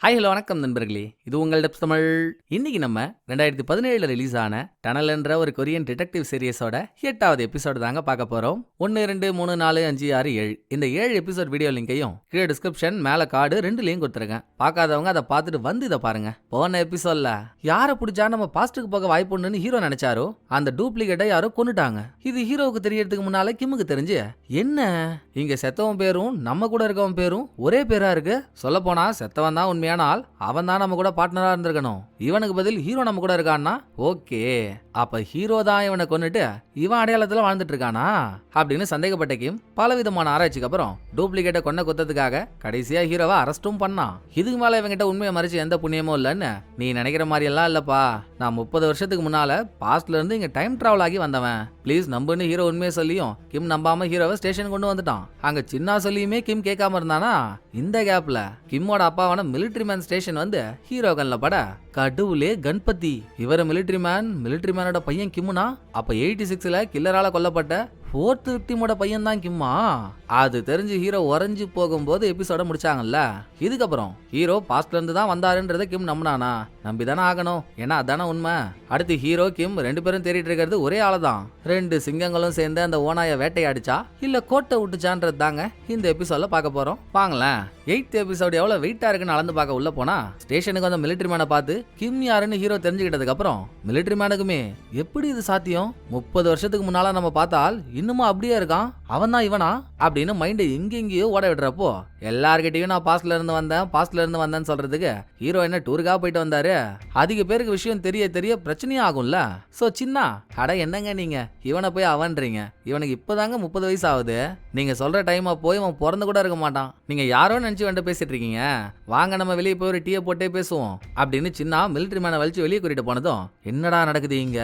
Hi hello வணக்கம் நண்பர்களே, இது உங்கள் டெப்ஸ் தமிழ். இன்னைக்கு நம்ம 2017 ரிலீஸ் ஆன டனல் என்ற ஒரு கொரியன் டிடெக்டிவ் சீரியஸோட 8வது எபிசோடு தாங்க பார்க்க போறோம். 1 2 3 4 5 6 7 இந்த 7 எபிசோட் வீடியோ லிங்கையும் கீழே டிஸ்கிரிப்ஷன் மேல கார்டு 2லையும் கொடுத்துருக்கேன். பார்க்காதவங்க அதை பார்த்துட்டு வந்து இதை பாருங்க. போன எபிசோட்ல யாரை பிடிச்சா நம்ம பாஸ்ட்டுக்கு போக வாய்ப்புன்னு ஹீரோ நினைச்சாரோ அந்த டூப்ளிகேட்டை யாரோ கொன்னுட்டாங்க. இது ஹீரோவுக்கு தெரியறதுக்கு முன்னால கிம்முக்கு தெரிஞ்சு என்ன இங்க செத்தவன் பேரும் நம்ம கூட இருக்கவன் பேரும் ஒரே பேரா இருக்கு. சொல்ல போனா செத்தவன் தான் உண்மையான ஆள், அவன் தான் நம்ம கூட பார்ட்னரா இருந்திருக்கணும். இவனுக்கு பதில் ஹீரோ நம்ம கூட இருக்கான்னா ஓகே, அப்ப ஹீரோ தான் இவனை கொன்னுட்டு இவன் அடையாளத்துல வாழ்ந்துட்டு இருக்கானா அப்படின்னு சந்தேகப்பட்ட கிம் பலவிதமான ஆராய்ச்சிக்கு அப்புறம் டூப்ளிகேட்டை கொன்ன குத்தத்துக்காக கடைசியா ஹீரோவை அரெஸ்டும் பண்ணான். இதுக்கு மேல இவங்கிட்ட உண்மையை மறைச்சு எந்த புண்ணியமும் இல்லைன்னு நீ நினைக்கிற மாதிரி எல்லாம் இல்லப்பா. நான் 30 வருஷத்துக்கு முன்னால பாஸ்ட்ல இருந்து இங்க டைம் டிராவல் ஆகி வந்தவன், ப்ளீஸ் நம்புன்னு ஹீரோ உண்மையை சொல்லியும் கிம் நம்பாம ஹீரோவை ஸ்டேஷன் கொண்டு வந்துட்டான். அங்க சின்ன சொல்லியுமே கிம் கேட்காம இருந்தானா. இந்த கேப்ல கிம்மோட அப்பாவான மிலிட்டரி மேன் ஸ்டேஷன் வந்து ஹீரோ கண்ல பட கடவுளே கணபதி, இவர மிலிட்டரி மேனோட பையன் கிம்முனா அப்ப 86ல கில்லரால கொல்லப்பட்ட 4th விக்டிமோட பையன் தான் கிம்மா. அது தெரிஞ்சு ஹீரோ உறைஞ்சு போகும்போது எபிசோட முடிச்சாங்கல்ல. இதுக்கப்புறம் ஹீரோ பாஸ்ட்ல இருந்து தான் வந்தாருன்றத கிம் நம்பினானா? நம்பிதானே ஆகணும், ஏன்னா அதானே உண்மை. அடுத்து ஹீரோ கிம் 2 பேரும் தேடிட்டு இருக்கிறது ஒரே ஆளுதான். 2 சிங்கங்களும் சேர்ந்து அந்த ஓனாய வேட்டையாடிச்சா இல்ல கோட்டை விட்டுச்சான்றது தாங்க இந்த எபிசோட்ல பார்க்க போறோம். வாங்களேன். 8th எபிசோடு எவ்வளவு வெயிட்டா இருக்குன்னு அளந்து பார்க்க உள்ள போனா ஸ்டேஷனுக்கு வந்த மிலிட்டரி மேனை பார்த்து கிம் யாருன்னு ஹீரோ தெரிஞ்சுக்கிட்டதுக்கு அப்புறம் மிலிட்டரி மேனுக்குமே எப்படி இது சாத்தியம், 30 வருஷத்துக்கு முன்னால நம்ம பார்த்தால் இன்னுமா அப்படியே இருக்கான், அவன் தான் இவனா அப்படின்னு மைண்ட் எங்கெங்கயோ ஓட விடுறப்போ எல்லார்கிட்டையும் நான் பாஸ்ட்ல இருந்து வந்தேன்னு சொல்றதுக்கு ஹீரோ என்ன டூருக்காக போயிட்டு வந்தாரு. அதிக பேருக்கு விஷயம் தெரிய தெரிய பிரச்சனையும் ஆகும்ல. சோ சின்ன அட என்னங்க நீங்க இவனை போய் அவன்றீங்க, இவனுக்கு இப்பதாங்க 30 வயசு ஆகுது, நீங்க சொல்ற டைமா போய் அவன் பிறந்து கூட இருக்க மாட்டான், நீங்க யாரோ நினைச்சு வந்து பேசிட்டு இருக்கீங்க, வாங்க நம்ம வெளியே போய் ஒரு டீயை போட்டே பேசுவோம் அப்படின்னு சின்ன மிலிட்டரி மேனை வலிச்சு வெளியே கூட்டிட்டு போனதும் என்னடா நடக்குது இங்க,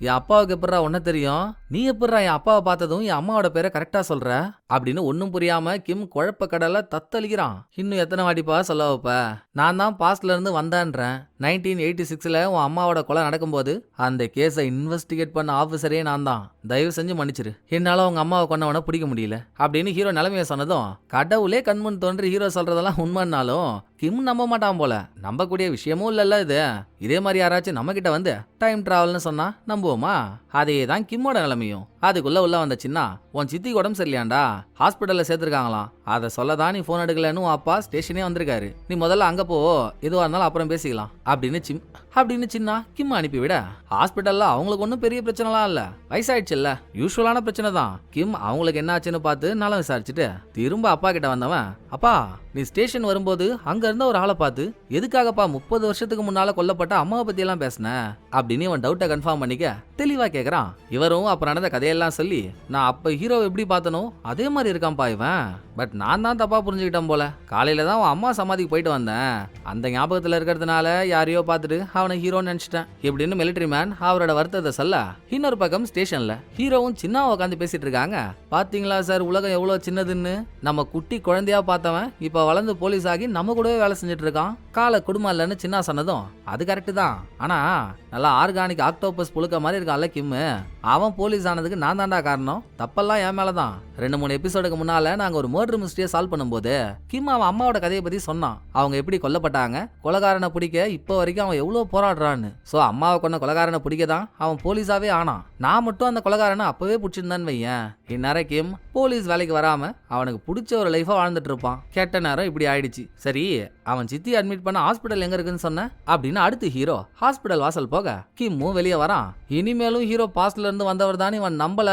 என் அப்பாவுக்கு எப்படா ஒன்ன தெரியும், நீ எப்படா என் அப்பாவை பார்த்ததும் என் அம்மாவோட பேரை கரெக்டா சொல்ற அப்படின்னு ஒன்னும் புரியாம கிம் குழப்ப கடலை தத்தளிக்கிறான். இன்னும் எத்தனை வாட்டிப்பா சொல்ல வைப்ப, நான் தான் பாஸ்ட்ல இருந்து வந்தேன்றேன். 1986ல உன் அம்மாவோட கொலை நடக்கும்போது அந்த கேஸை இன்வெஸ்டிகேட் பண்ண ஆபீசரே நான் தான், தயவு செஞ்சு மன்னிச்சிரு, என்னால உங்க அம்மாவை கொன்னவன பிடிக்க முடியல அப்படின்னு ஹீரோ நிலைமைய சொன்னதும் கடவுளே கண்முன் தோன்றி ஹீரோ சொல்றதெல்லாம் உண்மைன்னாலும் கிம் நம்ப மாட்டான் போல. நம்பக்கூடிய விஷயமும் இல்லல்ல இது. இதே மாதிரி யாராச்சும் நம்ம கிட்ட வந்து டைம் டிராவல்னு சொன்னா நம்புவோமா? அதே தான் கிம்மோட நிலைமையும். அதுக்குள்ள உள்ள வந்த சின்ன உன் சித்தி உடம்பு சரியில்லையாண்டா, ஹாஸ்பிட்டல்ல சேர்த்திருக்காங்களாம், அதை சொல்லதான் நீ போன் எடுக்கலன்னு உன் அப்பா ஸ்டேஷனே வந்திருக்காரு, நீ முதல்ல அங்க போ, எதுவா இருந்தாலும் அப்புறம் பேசிக்கலாம் அப்படின்னு சின்ன கிம் அனுப்பிவிட ஹாஸ்பிட்டல்ல அவங்களுக்கு ஒன்றும் பெரிய பிரச்சனைலாம் இல்ல, வயசாயிடுச்சுல்ல, யூஸ்வலான பிரச்சனை தான். கிம் அவங்களுக்கு என்ன ஆச்சுன்னு பார்த்து நலம் விசாரிச்சுட்டு திரும்ப அப்பா கிட்ட வந்தவன், அப்பா நீ ஸ்டேஷன் வரும்போது அங்க இருந்த ஒரு ஆளை பார்த்து எதுக்காகப்பா 30 வருஷத்துக்கு முன்னால கொல்லப்பட்ட அம்மாவை பத்தி எல்லாம் பேசின அப்படின்னு இவன் டவுட்டை கன்ஃபார்ம் பண்ணிக்க தெளிவா கேக்குறான். இவரும் அப்ப நடந்த கதையெல்லாம் சொல்லி நான் அப்ப ஹீரோ எப்படி பார்த்தனோ அதே மாதிரி இருக்கான்பா இவன், பட் நான் தான் தப்பா புரிஞ்சுக்கிட்டேன் போல, காலையில தான் அவன் அம்மா சமாதிக்கு போயிட்டு வந்தேன், அந்த ஞாபகத்துல இருக்கிறதுனால யாரையோ பார்த்துட்டு அவனை ஹீரோன்னு நினைச்சிட்டேன் இப்படின்னு மிலிட்டரி மேன் அவரோட வருத்தத்தை சொல்ல இன்னொரு பக்கம் ஸ்டேஷன்ல ஹீரோவும் சின்ன உட்காந்து பேசிட்டு இருக்காங்க. பாத்தீங்களா சார் உலகம் எவ்வளவு சின்னதுன்னு, நம்ம குட்டி குழந்தையா பார்த்தவன் இப்ப வளர்ந்து போலீஸ் ஆகி நம்ம கூடவே வேலை செஞ்சுட்டு இருக்கான், கால குடும்பம் இல்லைன்னு சின்ன சொன்னதும் அது கரெக்டு தான், ஆனா நல்லா ஆர்கானிக் ஆக்டோபஸ் புழுக்க மாதிரி இருக்கான்ல கிம்மு, அவன் போலீஸ் ஆனதுக்கு நான் தாண்டா காரணம், தப்பெல்லாம் என் மேலதான். 2-3 எபிசோடுக்கு முன்னால நாங்க ஒரு மர்டர் மிஸ்டரியை சால்வ் பண்ணும்போது கிம் அவன் அம்மாவோட கதையை பத்தி சொன்னான், அவங்க எப்படி கொல்லப்பட்டாங்க, கொலைகாரனை பிடிக்க இப்போ வரைக்கும் அவன் எவ்வளவு போராடுறான்னு. சோ அம்மாவை கொண்ட கொலைகாரனை பிடிக்கதான் அவன் போலீஸாவே ஆனான், நான் மட்டும் அந்த கொலைகாரனை அப்பவே பிடிச்சிருந்தான்னு வையன், இந்நேரம் கிம் போலீஸ் வேலைக்கு வராம அவனுக்கு பிடிச்ச ஒரு லைஃபா வாழ்ந்துட்டு இருப்பான். கேட்ட நேரம் இப்படி ஆயிடுச்சு. சரி அவன் சித்தி அட்மிட் பண்ண ஹாஸ்பிட்டல் எங்க இருக்குன்னு சொன்ன அப்படின்னு அடுத்து ஹீரோ ஹாஸ்பிட்டல் வாசல் போக கிம்மும் வெளியே வரான். இனிமேலும் ஹீரோ பாஸ்ட்ல இருந்து வந்தவர் தான் இவன் நம்பல,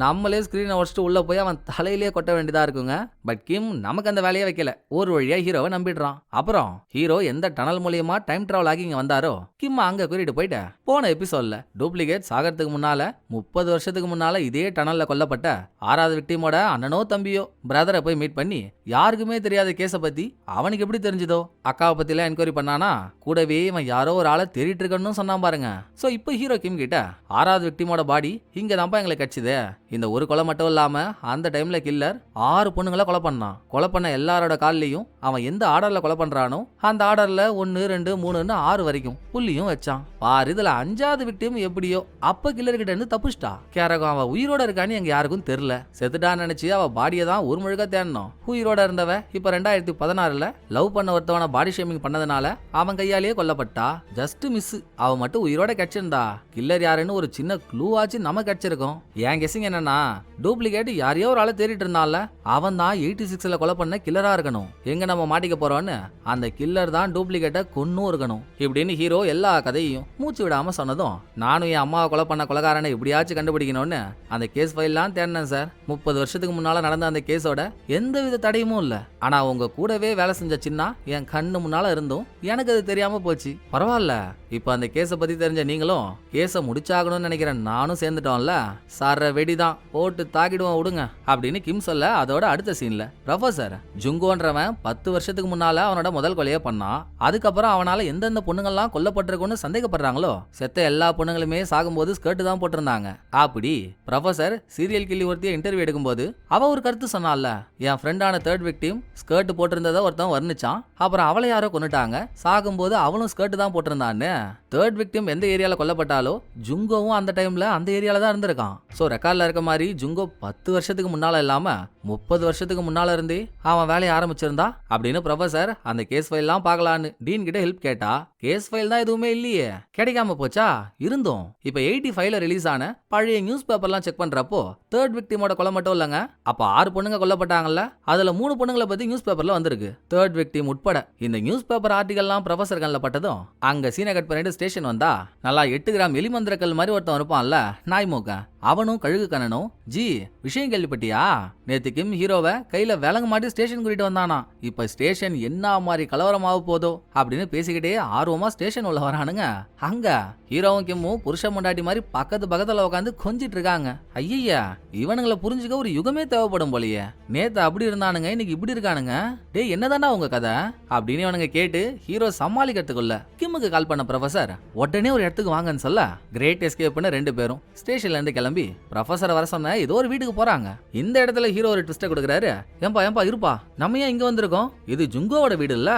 நம்மளே ஸ்கிரீனை உடச்சிட்டு உள்ள போய் அவன் தலையிலேயே கொட்ட வேண்டியதா இருக்குங்க. பட் கிம் நமக்கு அந்த வேலையை வைக்கல, ஒரு வழியா ஹீரோவை நம்பிடுறான். அப்புறம் ஹீரோ எந்த டனல் மூலியமா டைம் டிராவல் ஆகி இங்க வந்தாரோ கிம் அங்க கூட்டிட்டு போயிட்ட. போன எபிசோட்ல டூப்ளிகேட் சாகறதுக்கு முன்னால 30 வருஷத்துக்கு முன்னால இதே டனல்ல கொல்லப்பட்ட 6வது விக்டிமோட அண்ணனோ தம்பியோ பிரதரை போய் மீட் பண்ணி யாருக்குமே தெரியாத கேஸ பத்தி அவனுக்கு எப்படி தெரிஞ்சதோ அக்காவை பத்தி எல்லாம் என்கொயரி பண்ணானா, கூடவே இவன் யாரோ ஒரு ஆளை தேடிட்டு இருக்கணும்னு சொன்னான் பாருங்க. சோ இப்போ ஹீரோ கிம் கிட்ட 6வது விக்டிமோட பாடி இங்க தான்ப்பா எங்களுக்கு கிடைச்சது, இந்த ஒரு கொலை மட்டும் இல்லாம அந்த டைம்ல கில்லர் 6 பொண்ணுங்களை கொலை பண்ணான், கொலை பண்ண எல்லாரோட கால்லையும் அவன் எந்த ஆர்டர்ல கொலை பண்றானோ அந்த ஆர்டர்ல 1 2 3ன்னு 6 வரைக்கும் புள்ளியும் வச்சான் பாரு. இதுல 5வது விக்டிம் எப்படியோ அப்ப கில்லர் கிட்ட இருந்து தப்பிச்சிட்டா. கேரகம் அவன் உயிரோட இருக்கான்னு எங்க யாருக்கும் தெரியல, செத்துட்டான்னு நினைச்சு அவ பாடியை தான் ஒரு முழுக்க தேடணும். உயிரோட இருந்தவ இப்ப 2016ல லவ் பண்ண ஒருத்தவனை பாடி ஷேமிங் பண்ணதுனால அவன் கையாலேயே கொல்லப்பட்டா. Just miss. அவ மட்டும் உயிரோட கிடைச்சிருந்தா கில்லர் யாருன்னு ஒரு சின்ன க்ளூ ஆச்சு நம்ம கிடைச்சிருக்கும். என் கெஸிங் என்னன்னா, டூப்ளிகேட் யாரையோ ஒரு ஆளை தேடிட்டு இருந்தான்ல, அவன் தான் 86ல கொலை பண்ண கில்லரா இருக்கணும். எங்க நம்ம மாட்டிக்க போறோம்னு அந்த கில்லர் தான் டூப்ளிகேட்டை கொன்னும் இருக்கணும் இப்படின்னு ஹீரோ எல்லா கதையையும் மூச்சு விடாம சொன்னதும், நானும் என் அம்மாவை கொலை பண்ண கொலைகாரனை எப்படியாச்சும் கண்டுபிடிக்கணும்னு அந்த கேஸ் ஃபைல்லாம் தேடினேன் சார். 30 வருஷத்துக்கு முன்னால நடந்த அந்த கேஸோட எந்தவித தடையும் இல்ல. ஆனா உங்க கூடவே வேலை செஞ்ச சின்ன என் கண்ணு முன்னால இருந்தும் எனக்கு அது தெரியாம போச்சு. பரவாயில்ல, இப்ப அந்த கேஸ பத்தி தெரிஞ்ச நீங்களும் கேஸ முடிச்சாகணும்னு நினைக்கிறேன் நானும் சேர்ந்துட்டோம்ல, சார வெடிதான் போட்டு தாக்கிடுவோம் விடுங்க அப்படின்னு கிம் சொல்ல, அதோட அடுத்த சீன்ல ப்ரொஃபசர் ஜுங்கோன்றவன் 10 வருஷத்துக்கு முன்னால அவனோட முதல் கொலையை பண்ணான். அதுக்கப்புறம் அவனால எந்தெந்த பொண்ணுங்கள்லாம் கொல்லப்பட்டிருக்குன்னு சந்தேகப்படுறாங்களோ செத்த எல்லா பொண்ணுங்களுமே சாகும்போது ஸ்கர்ட் தான் போட்டிருந்தாங்க. அப்படி ப்ரொஃபசர் சீரியல் கில்லி ஒருத்திய இன்டர்வியூ எடுக்கும்போது அவ ஒரு கருத்து சொன்னால, என் ஃப்ரெண்டான தேர்ட் விக்டிம் ஸ்கர்ட் போட்டிருந்ததை ஒருத்தன் வர்ணிச்சான். அப்புறம் அவளை யாரோ கொன்னுட்டாங்க, சாகும்போது அவளும் ஸ்கர்ட் தான் போட்டிருந்தான்னு. தேர்ட் விக்டிம் எந்த ஏரியால கொல்லப்பட்டாலோ ஜுங்கோவும் அந்த டைம்ல அந்த ஏரியால தான் இருந்திருக்கான். சோ ரெக்கார்ட்ல இருக்க மாதிரி ஜுங்கோ 10 வருஷத்துக்கு முன்னால இல்லாம 30 வருஷத்துக்கு முன்னால இருந்தே அவன் வேலையை ஆரம்பிச்சிருந்தா அப்படின்னு ப்ரொஃபசர் அந்த கேஸ் ஃபைல் எல்லாம் பார்க்கலான்னு டீன் கிட்ட ஹெல்ப் கேட்டா, கேஸ் ஃபைல் தான் எதுவுமே இல்லையே, கிடைக்காம போச்சா? இருந்தோம். இப்ப 85ல ரிலீஸ் ஆன பழைய நியூஸ் பேப்பர்லாம் செக் பண்றப்போ தேர்ட் விக்டிமோட கொலை மட்டும் இல்லங்க, அப்ப 6 பொண்ணுங்க கொல்லப்பட்டாங்கல்ல, அதுல 3 பொண்ணுங்களை பத்தி நியூஸ் பேப்பர்ல வந்திருக்கு, தேர்ட் விக்டிம் உட்பட. இந்த நியூஸ் பேப்பர் ஆர்டிகல்லாம் ப்ரொஃபசர் கண்ணில் பட்டதும் அங்க சீனை கட் பண்ணிட்டு ஸ்டேஷன் வந்தா, நல்லா 8 கிராம் எலிமந்திரக்கல் மாதிரி ஒருத்தன் இருப்பான்ல நாய்மூக்க, அவனும் கழுகு கண்ணனும், ஜி விஷயம் கேள்விப்பட்டியா? நேத்து கிம் ஹீரோவை கையில விலங்கு மாட்டி ஸ்டேஷன் கூட்டிட்டு வந்தானா. இப்ப ஸ்டேஷன் என்ன மாதிரி கலவரமாக போதோ அப்படின்னு பேசிக்கிட்டே ஆர்வமா ஸ்டேஷன் உள்ள வரானுங்க. அங்க ஹீரோவும் கிம்மும் புருஷ முண்டாட்டி மாதிரி பக்கத்துல உட்காந்து கொஞ்சிட்டு இருக்காங்க. ஐயா, இவனுங்களை புரிஞ்சுக்க ஒரு யுகமே தேவைப்படும் போலயே. நேத்து அப்படி இருந்தானுங்க, இன்னைக்கு இப்படி இருக்கானுங்க. டே என்னதானா உங்க கதை அப்படின்னு இவனுங்க கேட்டு ஹீரோ சமாளிக்கிறதுக்குள்ள கிம்முக்கு கால் பண்ண ப்ரொஃபசர் உடனே ஒரு இடத்துக்கு வாங்கன்னு சொல்ல, கிரேட் எஸ்கேப்னு 2 பேரும் ஸ்டேஷன்ல இருந்து கிளம்பி ப்ரொஃபசர் வர சொன்ன ஏதோ ஒரு வீட்டுக்கு போறாங்க. இந்த இடத்துல ஹீரோ ஒரு ட்விஸ்ட் கொடுக்குறாரு. ஏம்பா இருப்பா, நம்ம ஏன் இங்க வந்திருக்கோம்? இது ஜுங்கோவோட வீடு இல்ல.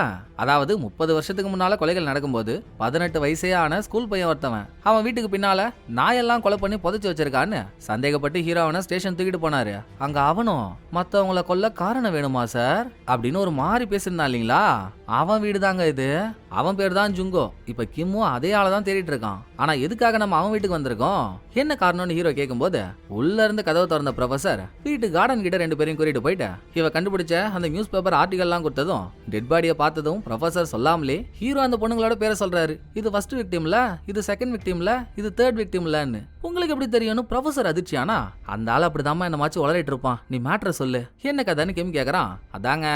அதாவது 30 வருஷத்துக்கு முன்னால கொலைகள் நடக்கும்போது 18 வயசே ஆன ஸ்கூல் பையன் ஒருத்தவன் அவன் வீட்டுக்கு பின்னால நாயெல்லாம் கொலை பண்ணி புதைச்சு வச்சிருக்கான்னு சந்தேகப்பட்டு ஹீரோ அவனை ஸ்டேஷன் தூக்கிட்டு போனாரு. அங்க அவனும் மத்தவங்களை கொல்ல காரணம் வேணுமா சார் அப்படின்னு ஒரு மாதிரி பேசிருந்தான் இல்லீங்களா, அவன் வீடு தாங்க இது. அவன் பேர் தான் ஜுங்கோ. இப்ப கிம்மும் அதே ஆளை தான் தேடிட்டு இருக்கான். ஆனா எதுக்காக நம்ம அவன் வீட்டுக்கு வந்திருக்கோம், என்ன காரணம்னு ஹீரோ கேட்கும்போது உள்ள இருந்து கதவை திறந்த ப்ரொஃபசர் வீட்டு கார்டன் கிட்ட 2 பேரையும் கூட்டிட்டு போயிட்டு இவ கண்டுபிடிச்ச அந்த நியூஸ் பேப்பர் ஆர்டிகல்லாம் கொடுத்ததும் டெட் பாடியை பார்த்ததும் ப்ரொஃபசர் சொல்லாமலே ஹீரோ அந்த பொண்ணுங்களோட பேரை சொல்றாரு. இது ஃபர்ஸ்ட் விக்டிம்ல, இது செகண்ட் விக்டிம்ல, இது தேர்ட் விக்டிம்லன்னு. உங்களுக்கு எப்படி தெரியும்னு ப்ரொஃபசர் அதிர்ச்சியானா, அந்த ஆள் அப்படிதாம்மா என்ன மாச்சு உளறிட்டு இருப்பான், நீ மேட்ரை சொல்லு, என்ன கதைன்னு கிம் கேக்குறான். அதாங்க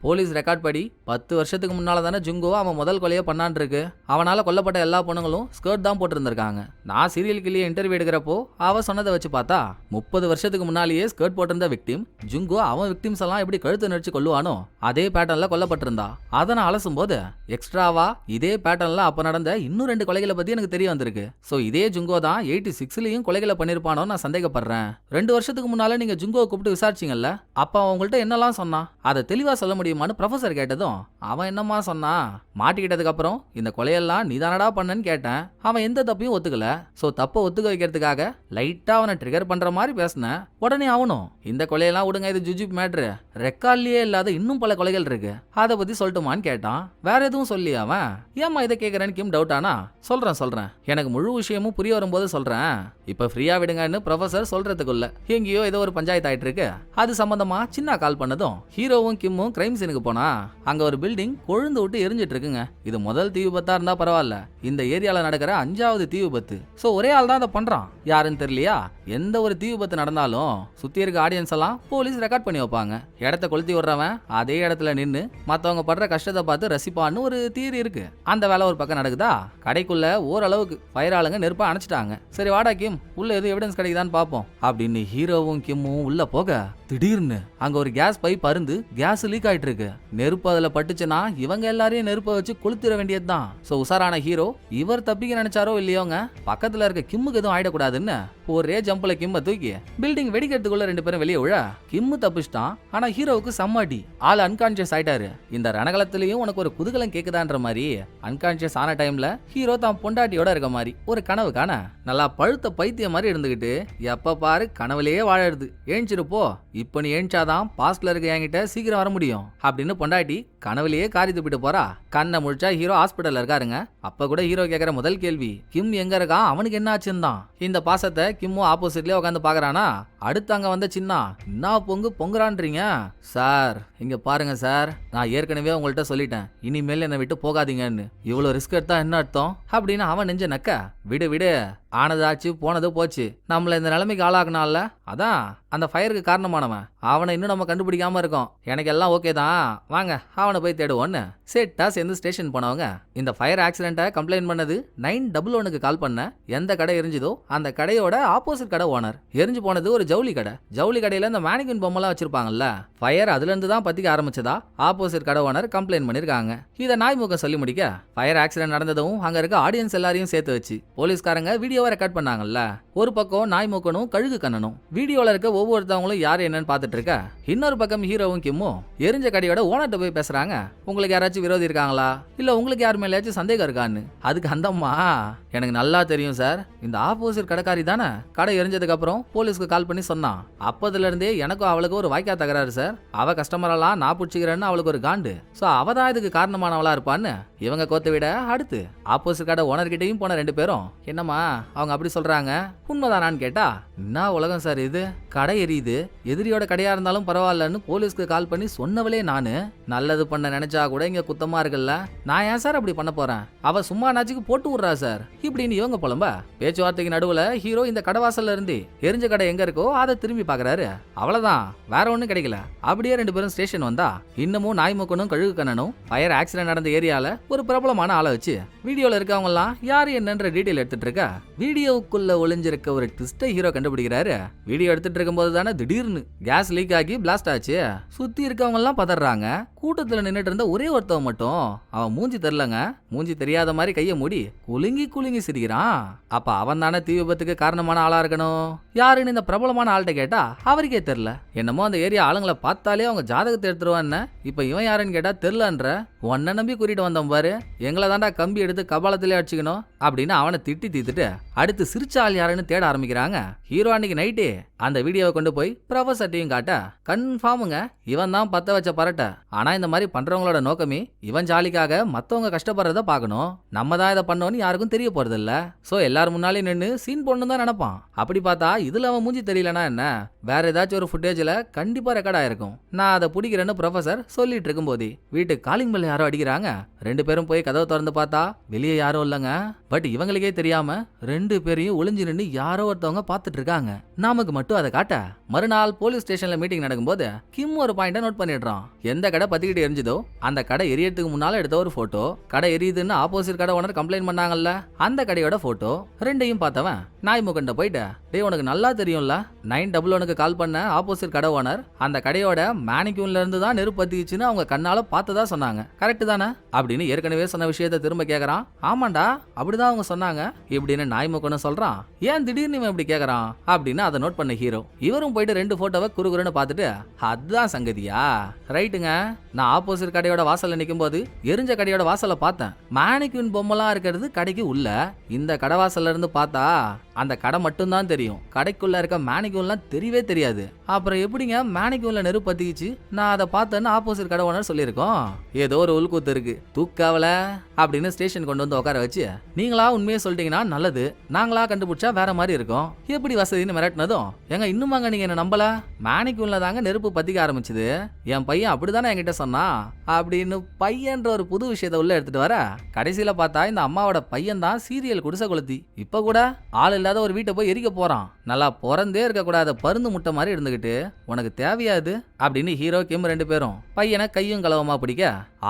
போலீஸ் ரெக்கார்ட் படி 10 வருஷத்துக்கு முன்னால தானே ஜுங்கோ அவன் முதல் கொலையை பண்ணான் இருக்கு. அவனால கொல்லப்பட்ட எல்லா பொண்ணுங்களும் ஸ்கர்ட் தான் போட்டிருந்திருக்காங்க. நான் சீரியல் கில்லியை இன்டர்வியூ எடுக்கிறப்போ அவ சொன்னதை வச்சு பார்த்தா 30 வருஷத்துக்கு முன்னாலேயே ஸ்கர்ட் போட்டிருந்த விக்டிம் ஜுங்கோ அவன் விக்டிம்ஸ் எல்லாம் எப்படி கழுத்து நடிச்சு கொல்லுவானோ அதே பேட்டர்ன்ல கொல்லப்பட்டிருந்தா. அதை நான் அலசும் போது எக்ஸ்ட்ராவா இதே பேட்டர்ன்ல அப்ப நடந்த இன்னும் 2 கொலைகளை பத்தி எனக்கு தெரிய வந்திருக்கு. சோ இதே ஜுங்கோ தான் 86லயும் கொலைகளை பண்ணிருப்பானோ நான் சந்தேகப்படுறேன். 2 வருஷத்துக்கு முன்னால நீங்க ஜுங்கோவை கூப்பிட்டு விசாரிச்சீங்கல்ல, அப்ப அவங்கள்ட்ட என்னெல்லாம் சொன்னா அதை தெளிவா சொல்ல முடியுமான்னு ப்ரொஃபசர் கேட்டதும் அவன் என்னமா சொன்னா, மாட்டிக்கிட்டதுக்கு அப்புறம் இந்த கொலையெல்லாம் நீதானடா பண்ணன்னு கேட்டேன். அவன் எந்த தப்பையும் ஒத்துக்கல. சோ தப்ப ஒத்துக்க வைக்கிறதுக்காக லைட்டா அவனை ட்ரிகர் பண்ற மாதிரி பேசினேன். உடனே அவனும் இந்த கொலையெல்லாம் விடுங்க, இது ஜுஜிப் மேட்ரு, ரெக்கார்ட்லயே இல்லாத இன்னும் பல கொலைகள் இருக்கு, அதை பத்தி சொல்லட்டுமான்னு கேட்டான். வேற எதுவும் சொல்லி அவன் ஏமா இதை கேட்கறேன்னு கிம் டவுட் ஆனா, சொல்றேன் எனக்கு முழு விஷயமும் புரிய வரும்போது சொல்றேன், இப்ப ஃப்ரீயா விடுங்கன்னு ப்ரொஃபசர் சொல்றதுக்குள்ள எங்கேயோ ஏதோ ஒரு பஞ்சாயத்து ஆயிட்டு இருக்கு. அது சம்பந்தமா சின்ன கால் பண்ணதும் ஹீரோவும் கிம்மும் கிரைம் சீனுக்கு போனா அங்க ஒரு பில்டிங் கொழுந்து விட்டு எரிஞ்சிட்டு இருக்குங்க. இது முதல் தீ விபத்தா இருந்தா பரவாயில்ல, இந்த ஏரியால நடக்கிற 5வது தீ விபத்து. சோ ஒரே ஆள் தான் அதை பண்றான். யாருன்னு தெரியலையா? எந்த ஒரு தீ விபத்து நடந்தாலும் சுத்தி இருக்க ஆடியன்ஸ் எல்லாம் போலீஸ் ரெக்கார்ட் பண்ணி வைப்பாங்க. இடத்த கொளுத்தி விடுறவன் அதே இடத்துல நின்னு மத்தவங்க படுற கஷ்டத்தை பார்த்து ரசிப்பான்னு ஒரு தியரி இருக்கு. அந்த வேலை ஒரு பக்கம் நடக்குதா, கடைக்குள்ள ஓரளவுக்கு ஃபயர் ஆளுங்க நெருப்பா அணைச்சிட்டாங்க. சரி வாடா கிம், உள்ள எதுவும் எவிடன்ஸ் கிடைக்குதான்னு பாப்போம் அப்படின்னு ஹீரோவும் கிம்மும் உள்ள போக திடீர்னு அங்க ஒரு கேஸ் பைப் அருந்து கேஸ் லீக் ஆயிட்டு இருக்கு. நெருப்பு அதுல பட்டுச்சுன்னா இவங்க எல்லாரையும் நெருப்ப வச்சு கொளுத்திட வேண்டியதுதான். சோ உசாரான ஹீரோ இவர் தப்பிக்க நினைச்சாரோ இல்லையோங்க, பக்கத்துல இருக்க கிம்முக்கு எதுவும் ஆயிடக்கூடாதுன்னு ஒரே ஜம்புல கிம்ம தூக்கி பில்டிங் வெடிக்கிறதுக்குள்ள 2 பேரும் வெளியே விழ கிம்மு தப்பிச்சிட்டான். ஆனா ஹீரோவுக்கு சம்மாடி, ஆள் அன்கான்சியஸ் ஆயிட்டாரு. இந்த ரணகலத்திலயும் உனக்கு ஒரு குதூகலம் கேக்குதான்ற மாதிரி அன்கான்சியஸ் ஆன டைம்ல ஹீரோ தான் பொண்டாட்டியோட இருக்க மாதிரி ஒரு கனவு காண நல்லா பழுத்த பைத்திய மாதிரி இருந்துகிட்டு எப்ப பாரு கனவுலயே வாழறது. ஏஞ்சிருப்போ இப்ப நீ ஏஞ்சாதான் பாஸ்ட்ல இருக்க என்கிட்ட சீக்கிரம் வர முடியும் அப்படின்னு பொண்டாட்டி கனவுலயே காரி துப்பிட்டு போறா. கண்ணை முழிச்சா ஹீரோ ஹாஸ்பிட்டல்ல இருக்காருங்க. அப்ப கூட ஹீரோ கேக்குற முதல் கேள்வி, கிம் எங்க இருக்கான், அவனுக்கு என்ன ஆச்சுன்னு தான். இந்த பாசத்தை கிம்மும் ஆப்போசிட்லயே உட்காந்து பாக்குறானா. அடுத்து அங்க வந்த சின்ன, என்ன பொங்குறான்றீங்க சார், இங்க பாருங்க சார், நான் ஏற்கனவே உங்கள்கிட்ட சொல்லிட்டேன், இனிமேல் என்னை விட்டு போகாதீங்கன்னு. இவ்வளவு ரிஸ்க் எடுத்தா என்ன அர்த்தம் அப்படின்னு அவன் நெஞ்ச நக்க. விடு ஆனதாச்சு போனது போச்சு, நம்மள இந்த நிலைமைக்கு ஆளாக்குனால அதான் அந்த ஃபயருக்கு காரணமானவன், அவனை இன்னும் நம்ம கண்டுபிடிக்காம இருக்கோம். எனக்கு எல்லாம் ஓகே தான், வாங்க அவனை போய் தேடுவோன்னு சேட்டா சேர்ந்து ஸ்டேஷன் போனவங்க இந்த ஃபயர் ஆக்சிடென்ட்டை கம்ப்ளைண்ட் பண்ணது 911க்கு கால் பண்ண. எந்த கடை எரிஞ்சுதோ அந்த கடையோட ஆப்போசிட் கடை ஓனர். எரிஞ்சு போனது ஒரு ஜவுளி கடை. ஜவுளி கடையில இந்த மேனிக்வின் பொம்மைலாம் வச்சிருப்பாங்கல்ல, ஃபயர் அதுல இருந்து தான் பத்திக்க ஆரம்பிச்சதா ஆப்போசிட் கடை ஓனர் கம்ப்ளைண்ட் பண்ணிருக்காங்க. இதை நாய்முகம் சொல்லி முடிக்க ஃபயர் ஆக்சிடென்ட் நடந்ததும் அங்க இருக்க ஆடியன்ஸ் எல்லாரையும் சேர்த்து வச்சு போலீஸ்காரங்க வீடியோவை ரெக்கார்ட் பண்ணாங்கல்ல. ஒரு பக்கம் நாய்முகனும் கழுகு கண்ணனும் வீடியோல இருக்க ஒவ்வொருத்தவங்களும் யாரு என்னன்னு பாத்துட்டு இருக்க. இன்னொரு பக்கம் ஹீரோவும் கிம்மும் எரிஞ்ச கடையோட ஓனர்ட்ட போய் பேசுறாங்க. உங்களுக்கு யாராச்சும் விரோதி இருக்காங்களா, இல்ல உங்களுக்கு யார் மேலேயாச்சும் சந்தேகம் இருக்கான்னு. அதுக்கு அந்தம்மா, எனக்கு நல்லா தெரியும் சார், இந்த ஆப்போசிட் கடைக்காரி தானே கடை எரிஞ்சதுக்கு அப்புறம் போலீஸ்க்கு கால் பண்ணி சொன்னான். அப்பதுல இருந்தே எனக்கும் அவளுக்கு ஒரு வாய்க்கா தகராறு சார். அவ கஸ்டமரெல்லாம் நான் பிடிச்சிக்கிறேன்னு அவளுக்கு ஒரு காண்டு. சோ அவதான் இதுக்கு காரணமானவளா இருப்பான்னு இவங்க கோத்த விட அடுத்து ஆப்போசிட் கடை ஓனர்கிட்டையும் போன ரெண்டு பேரும், என்னம்மா அவங்க அப்படி சொல்றாங்க, உண்மைதானான்னு கேட்டா, என்ன உலகம் சார் இது, கடை எரியுது, எதிரியோட கடையா இருந்தாலும் பரவாயில்லன்னு போலீஸ்க்கு கால் பண்ணி சொன்னவளே நானு. நல்லது பண்ண நினைச்சா கூட இங்க குத்தமா இருக்குல்ல, நான் ஏன் சார் அப்படி பண்ண போறேன், அவ சும்மா நாச்சுக்கு போட்டு விடுறா சார் இப்படின்னு இவங்க புலம்ப. பேச்சுவார்த்தைக்கு நடுவுல ஹீரோ இந்த கடை வாசல்ல இருந்து எரிஞ்ச கடை எங்க இருக்கோ அதை திரும்பி பாக்குறாரு. அவ்வளவுதான், வேற ஒண்ணும் கிடைக்கல. அப்படியே ரெண்டு பேரும் ஸ்டேஷன் வந்தா இன்னமும் நாய்முக்கனும் கழுகு கண்ணனும் ஃபயர் ஆக்சிடென்ட் நடந்த ஏரியால ஒரு பிரபலமான ஆளை வச்சு வீடியோல இருக்கவங்க எல்லாம் யாரு என்னன்ற டீடைல் எடுத்துட்டு இருக்க. வீடியோவுக்குள்ள ஒளிஞ்சிருக்க ஒரு ட்விஸ்டை ஹீரோ கண்டுபிடிக்கிறாரு. வீடியோ எடுத்துட்டு இருக்கும் போது தானே திடீர்னு கேஸ் லீக் ஆகி பிளாஸ்ட் ஆச்சு. சுத்தி இருக்கவங்க எல்லாம் பதறாங்க. கூட்டத்துல நின்னுட்டு இருந்த ஒரே ஒருத்தவன் மட்டும் அவன் மூஞ்சி தெரியலங்க, மூஞ்சி தெரியாத மாதிரி கைய மூடி குலுங்கி சிரிக்கிறான். அப்ப அவன் தானே தீ விபத்துக்கு காரணமான ஆளா இருக்கணும். யாருன்னு இந்த பிரபலமான ஆள்கிட்ட கேட்டா அவருக்கே தெரியல. என்னமோ அந்த ஏரியா ஆளுங்களை பார்த்தாலே அவங்க ஜாதகத்தை எடுத்துருவான்னு. இப்ப இவன் யாருன்னு கேட்டா தெரியலன்ற. உன்ன நம்பி கூட்டிட்டு வந்தோம் பாரு, எங்களை தாண்டா கம்பி எடுத்து கபாலத்திலே அடிச்சுக்கணும் அப்படின்னு அவனை திட்டி தீத்துட்டு அடுத்து சிரிச்ச ஆள் யாருன்னு தேட ஆரம்பிக்கிறாங்க. ஹீரோ அன்னைக்கு நைட்டே அந்த வீடியோவை கொண்டு போய் ப்ரொஃபஸர்ட்டையும் காட்ட, கன்ஃபார்முங்க இவன் தான் பத்த வச்ச பரட்ட. ஆனா இந்த மாதிரி பண்றவங்களோட நோக்கமே இவன் ஜாலிக்காக மத்தவங்க கஷ்டப்படுறத பாக்கணும், நம்ம தான் இதை பண்ணோன்னு யாருக்கும் தெரிய போறது இல்ல. சோ எல்லாரும் முன்னாலே நின்று சீன் பொண்ணு தான் நினைப்பான். அப்படி பார்த்தா இதுல அவன் மூஞ்சி தெரியலனா என்ன, வேற ஏதாச்சும் ஒரு ஃபுட்டேஜ்ல கண்டிப்பா ரெக்கார்ட் ஆயிருக்கும். நான் அதை பிடிக்கிறேன்னு ப்ரொஃபசர் சொல்லிட்டு இருக்கும் போதே வீட்டுக்கு காலிங் பெல் யாரோ அடிக்கிறாங்க. ரெண்டு பேரும் போய் கதவை திறந்து பார்த்தா வெளியே யாரும் இல்லைங்க. பட் இவங்களுக்கே தெரியாம ரெண்டு பேரையும் ஒளிஞ்சு நின்று யாரோ ஒருத்தவங்க பார்த்துட்டு இருக்காங்க. நமக்கு மட்டும் அதை காட்ட மறுநாள் போலீஸ் ஸ்டேஷன்ல மீட்டிங் நடக்கும்போது கிம் ஒரு பாயிண்ட நோட் பண்ணிடுறான். எந்த கடை பத்திக்கிட்டு எரிஞ்சதோ அந்த கடை எரியறதுக்கு முன்னால எடுத்த ஒரு போட்டோ, கடை எரியுதுன்னு ஆப்போசிட் கடை ஓனர் கம்ப்ளைண்ட் பண்ணாங்கல்ல அந்த கடையோட போட்டோ ரெண்டையும் பார்த்தவன் நாய்முகன்ட்ட போயிட்டு, டேய் உனக்கு நல்லா தெரியும்ல 911க்கு கால் பண்ண ஆப்போசிட் கடை ஓனர் அந்த கடையோட மேனிக்யூன்ல இருந்து தான் நெருப்பு பத்திச்சுன்னு அவங்க கண்ணால பார்த்ததா சொன்னாங்க, கரெக்ட் தானே அப்படின்னு ஏற்கனவே சொன்ன விஷயத்த திரும்ப கேக்குறான். ஆமாண்டா அப்படிதான் அவங்க சொன்னாங்க இப்படின்னு நாய்முகன்னு சொல்றான். ஏன் திடீர்னு இவன் இப்படி கேக்குறான் அப்படின்னு அதை நோட் பண்ண ஹீரோ. இவரும் போயிட்டு ரெண்டு போட்டோவை குறுகுறுன்னு பார்த்துட்டு, அதுதான் சங்கதியா, ரைட்டுங்க, நான் ஆப்போசிட் கடையோட வாசல்ல நிக்கும் போது எரிஞ்ச கடையோட வாசல்ல பார்த்தேன். மேனிக்யூன் பொம்மைலாம் இருக்கிறது கடைக்கு உள்ள. இந்த கடை வாசல்ல இருந்து பார்த்தா அந்த கடை மட்டும் தான் தெரியும், கடைக்குள்ள இருக்க மேனிக்யூன்லாம் தெரியவே தெரியாது. அப்புறம் எப்படிங்க மேனிக்யூன்ல நெருப்பு பத்திச்சு நான் அதை பார்த்தேன்னு ஆப்போசிட் கடை ஓனர் சொல்லியிருக்கோம். ஏதோ ஒரு உள்கூத்து இருக்கு, தூக்காவல அப்படின்னு ஸ்டேஷன் கொண்டு வந்து உட்கார வச்சு, நீங்களா உண்மையை சொல்லிட்டீங்கன்னா நல்லது, நாங்களா கண்டுபிடிச்சா வேற மாதிரி இருக்கும் எப்படி வசதின்னு மிரட்டினதும், எங்க இன்னுமாங்க நீங்க என்ன நம்பல, மேனிக்யூன்ல தாங்க நெருப்பு பத்திக்க ஆரம்பிச்சுது, என் பையன் அப்படிதானே என்கிட்ட சொன்னா அப்படின்னு பையன்ற ஒரு புது விஷயத்த உள்ள எடுத்துட்டு வர. கடைசியில பார்த்தா இந்த அம்மாவோட பையன் தான் சீரியல் குடிசை கொளுத்தி இப்ப கூட ஆள் இல்லாத ஒரு வீட்டை போய் எரிக்க போறான். நல்லா பிறந்தே இருக்க கூடாத பருந்து முட்டை மாதிரி இருந்துகிட்டு உனக்கு தேவையாது அப்படின்னு ஹீரோ கிம் ரெண்டு பேரும் பையனை கையும் களவமா பிடிக்க.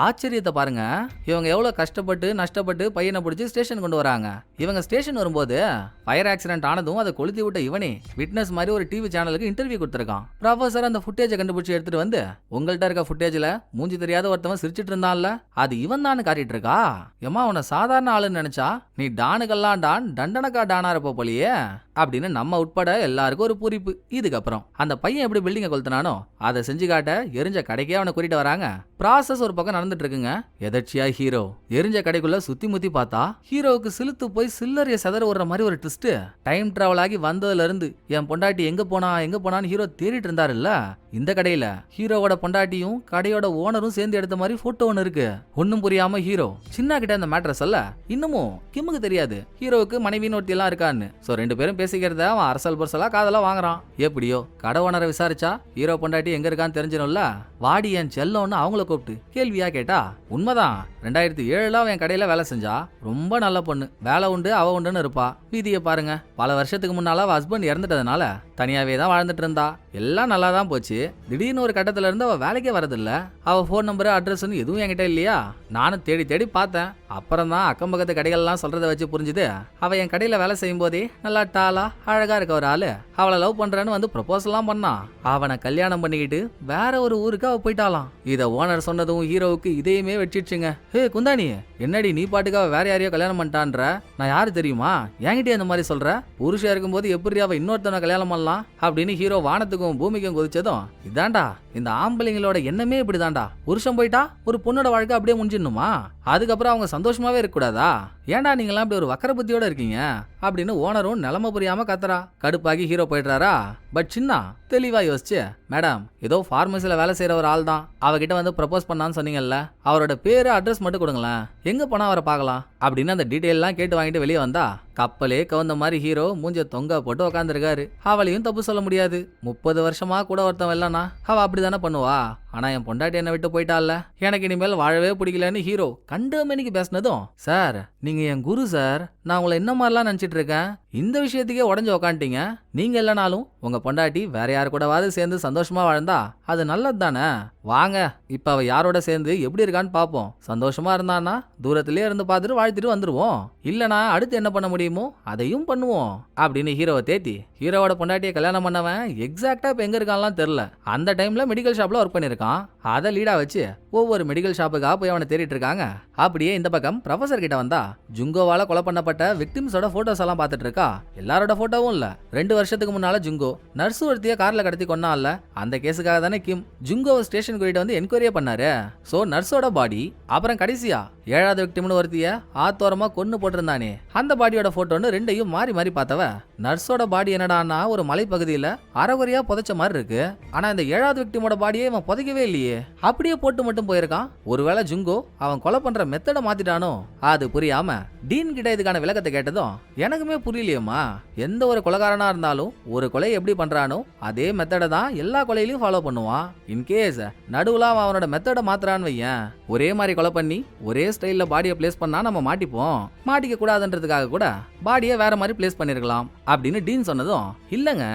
ஆச்சரியத்தை பாருங்க, இவங்க எவ்வளவு கஷ்டப்பட்டு நஷ்டப்பட்டு பையனை பிடிச்சி ஸ்டேஷன் கொண்டு வராங்க. இவங்க ஸ்டேஷன் வரும்போது ஃபயர் ஆக்சிடென்ட் ஆனதும் அதை கொளுத்தி விட்ட இவனே விட்னஸ் மாதிரி ஒரு டிவி சேனலுக்கு இன்டர்வியூ கொடுத்திருக்கான். ப்ரொஃபசர் அந்த ஃபுட்டேஜை கண்டுபிடிச்சு எடுத்துட்டு வந்து, உங்கள்கிட்ட இருக்க ஃபுட்டேஜ்ல மூஞ்சி தெரியாத ஒருத்தவன் சிரிச்சிட்டு இருந்தான்ல அது இவன் தான் காட்டிட்டு இருக்கா. ஏமா உன்னை சாதாரண ஆளுன்னு நினைச்சா நீ டானுக்கெல்லாம் டான் தண்டனக்கா டானா இருப்ப போலியே அப்படின்னு நம்ம உட்பட எல்லாருக்கும் ஒரு பூரிப்பு. இதுக்கப்புறம் அந்த பையன் எப்படி பில்டிங்கை கொளுத்தினானோ அதை செஞ்சு காட்ட எரிஞ்ச கடைக்கே அவனை கூட்டிட்டு வராங்க. ப்ராசஸ் ஒரு பக்கம் நடந்துட்டு இருக்குங்க. எதர்ச்சியா ஹீரோ எரிஞ்ச கடைக்குள்ள சுத்தி முத்தி பார்த்தா ஹீரோவுக்கு சிலுத்து போய் சில்லறைய செதற விடுற மாதிரி ஒரு ட்விஸ்ட். டைம் டிராவல் ஆகி வந்ததுல இருந்து என் பொண்டாட்டி எங்க போனான்னு ஹீரோ தேடிட்டு இருந்தாருல்ல, இந்த கடையில ஹீரோவோட பொண்டாட்டியும் கடையோட ஓனரும் சேர்ந்து எடுத்த மாதிரி போட்டோ ஒன்னு இருக்கு. ஒன்னும் புரியாம ஹீரோ சின்ன கிட்ட அந்த மேட்ரஸ் அல்ல இன்னமும் கிம்முக்கு தெரியாது ஹீரோவுக்கு மனைவின்னு ஒருத்தி எல்லாம் இருக்கான்னு. சோ 2 பேரும் பேசிக்கிறத அவன் அரசல் பரசலா காதலா வாங்குறான். எப்படியோ கடை ஓனரை விசாரிச்சா ஹீரோ பொண்டாட்டி எங்க இருக்கான்னு தெரிஞ்சிடும்ல. வாடி என் செல்லோன்னு அவங்கள கூப்பிட்டு கேள்வியா கேட்டா, உண்மைதான் 2007 அவன் கடையில வேலை செஞ்சா, ரொம்ப நல்ல பொண்ணு, வேலை உண்டு அவ உண்டுன்னு இருப்பா. வீதியை பாருங்க, பல வருஷத்துக்கு முன்னால அவ ஹஸ்பண்ட் இறந்துட்டதுனால தனியாவே தான் வாழ்ந்துட்டு இருந்தா. எல்லாம் நல்லா தான் போச்சு. திடீர்னு ஒரு கட்டத்துல இருந்து அவ வேலைக்கே வரதில்ல. அவ போன் நம்பர் அட்ரஸ் எதுவும் என்கிட்ட இல்லையா. நானும் தேடி தேடி பார்த்தேன். அப்புறம் தான் அக்கம் பக்கத்து கடைகள்லாம் சொல்றத வச்சு புரிஞ்சுது அவ என் கடையில வேலை செய்யும் போதே நல்லா டாலா அழகா இருக்க ஒரு ஆளு. அவளை லவ் பண்றேன்னு வந்து ப்ரொபோஸ் எல்லாம் பண்ணான். அவனை கல்யாணம் பண்ணிக்கிட்டு வேற ஒரு ஊருக்கு அவ போயிட்டாலாம். இத ஓனர் சொன்னதும் ஹீரோவுக்கு இதையுமே வெச்சிடுச்சுங்க. ஹே குந்தாணி, என்னடி நீ பாட்டுக்கு அவ வேற யாரையோ கல்யாணம் பண்ணிட்டான்ற, நான் யாரு தெரியுமா, என்கிட்டயே அந்த மாதிரி சொல்ற, புருஷா இருக்கும்போது எப்படி அவ இன்னொருத்தனை கல்யாணம் பண்ணலாம் அப்படின்னு ஹீரோ வானத்துக்கும் பூமிக்கும் குதிச்சதும், இதாண்டா இந்த ஆம்பளைங்களோட எண்ணமே இப்படிதான்டா. புருஷன் போயிட்டா ஒரு பொண்ணோட வாழ்க்கை அப்படியே முடிஞ்சிடணுமா, அதுக்கப்புறம் அவங்க சந்தோஷமாவே இருக்க கூடாதா, ஏன்டா நீங்களாம் இப்படி ஒரு வக்கர புத்தியோட இருக்கீங்க அப்படின்னு ஓனரும் நிலைமை புரியாம கத்துறா. கடுப்பாகி ஹீரோ போயிடுறாரா. பட் சின்ன தெளிவா யோசிச்சு, மேடம் ஏதோ பார்மசில வேலை செய்யற ஒரு ஆள் தான், அவகிட்ட வந்து ப்ரப்போஸ் பண்ணான்னு சொன்னீங்கல்ல, அவரோட பேரு அட்ரஸ் மட்டும் கொடுங்களேன், எங்க போனா அவரை பார்க்கலாம் அப்படின்னு அந்த டீட்டெயில் எல்லாம் கேட்டு வாங்கிட்டு வெளியே வந்தா கப்பலே கவுந்த மாதிரி ஹீரோ மூஞ்ச தொங்க போட்டு உக்காந்துருக்காரு. அவளையும் தப்பு சொல்ல முடியாது. 30 வருஷமா கூட ஒருத்தன் இல்லனா அவ அப்படிதானே பண்ணுவா. ஆனா என் பொண்டாட்டி என்ன விட்டு போயிட்டால, எனக்கு இனிமேல் வாழவே பிடிக்கலன்னு ஹீரோ கண்டு மணிக்கு பேசினதும், சார் நீங்க என் குரு சார், நான் உங்களை என்ன மாதிரிலாம் நினைச்சிட்டு இருக்கேன், இந்த விஷயத்துக்கே உடஞ்சு உக்காந்துட்டீங்க. நீங்க இல்லைனாலும் உங்க பொண்டாட்டி வேற யாரு கூடவாது சேர்ந்து சந்தோஷமா வாழ்ந்தா அது நல்லது தானே. வாங்க இப்ப அவ யாரோட சேர்ந்து எப்படி இருக்கான்னு பாப்போம். சந்தோஷமா இருந்தானா தூரத்திலே இருந்து பார்த்துட்டு வாழ்த்திட்டு வந்துருவோம், இல்லனா அடுத்து என்ன பண்ண முடியுமோ அதையும் பண்ணுவோம் அப்படின்னு ஹீரோவை தேத்தி ஹீரோவோட பொண்டாட்டியை கல்யாணம் பண்ணவன் எக்ஸாக்டா இப்ப எங்க இருக்கான்லாம் தெரியல. அந்த டைம்ல மெடிக்கல் ஷாப்ல ஒர்க் பண்ணிருக்கான். அதை லீடா வச்சு ஒவ்வொரு மெடிக்கல் ஷாப்புக்கா போய் அவனை தேடிட்டு இருக்காங்க. அப்படியே இந்த பக்கம் ப்ரொஃபசர் கிட்ட வந்தா ஜுங்கோவால கொலை பண்ணப்பட்ட விக்டிம்ஸோட போட்டோஸ் எல்லாம் பார்த்துட்டு இருக்கா. எல்லாரோட போட்டோவும் இல்ல. 2 வருஷத்துக்கு முன்னால ஜுங்கோ நர்ஸ் ஒருத்திய கார்ல கடத்தி கொன்னால அந்த கேஸுக்காக தானே கிம் ஜுங்கோவை ஸ்டேஷன் கூட்டிட்டு வந்து என்கொயரியே பண்ணாரு. சோ நர்ஸோட பாடி, அப்புறம் கடைசியா 7வது விக்டிம்னு ஒருத்திய ஆத்தோரமா கொன்னு போட்டிருந்தானே அந்த பாடியோட போட்டோன்னு ரெண்டையும் மாறி மாறி பார்த்தவ, நர்ஸோட பாடி என்னடான்னா ஒரு மலைப்பகுதியில அரைகுறையா புதைச்ச மாதிரி இருக்கு. ஆனா இந்த 7வது விக்டிமோட பாடியே இவன் புதைக்கவே இல்லையே, அப்படியே போட்டு மட்டும் போயிருக்கான். ஒருவேளை ஜுங்கோ அவன் கொலை பண்ற மெத்தட மாத்திட்டானோ. அது புரியாம டீன் கிட்ட இதுக்கான விளக்கத்தை கேட்டதும், எனக்குமே புரியலையேம்மா, எந்த ஒரு கொலைகாரனா இருந்தாலும் ஒரு கொலை எப்படி பண்றானோ அதே மெத்தட தான் எல்லா கொலையிலையும் ஃபாலோ பண்ணுவான். இன்கேஸ் நடுவுல அவனோட மெத்தட மாத்திரான்னு வையன், ஒரே மாதிரி கொலை பண்ணி ஒரே ஸ்டைல்ல பாடியை பிளேஸ் பண்ணா நம்ம மாட்டிப்போம். மாட்டிக்க கூடாதுன்றதுக்காக கூட பாடியை வேற மாதிரி பிளேஸ் பண்ணிருக்கலாம் அப்படின்னு டீன் சொன்னதும், இல்லங்க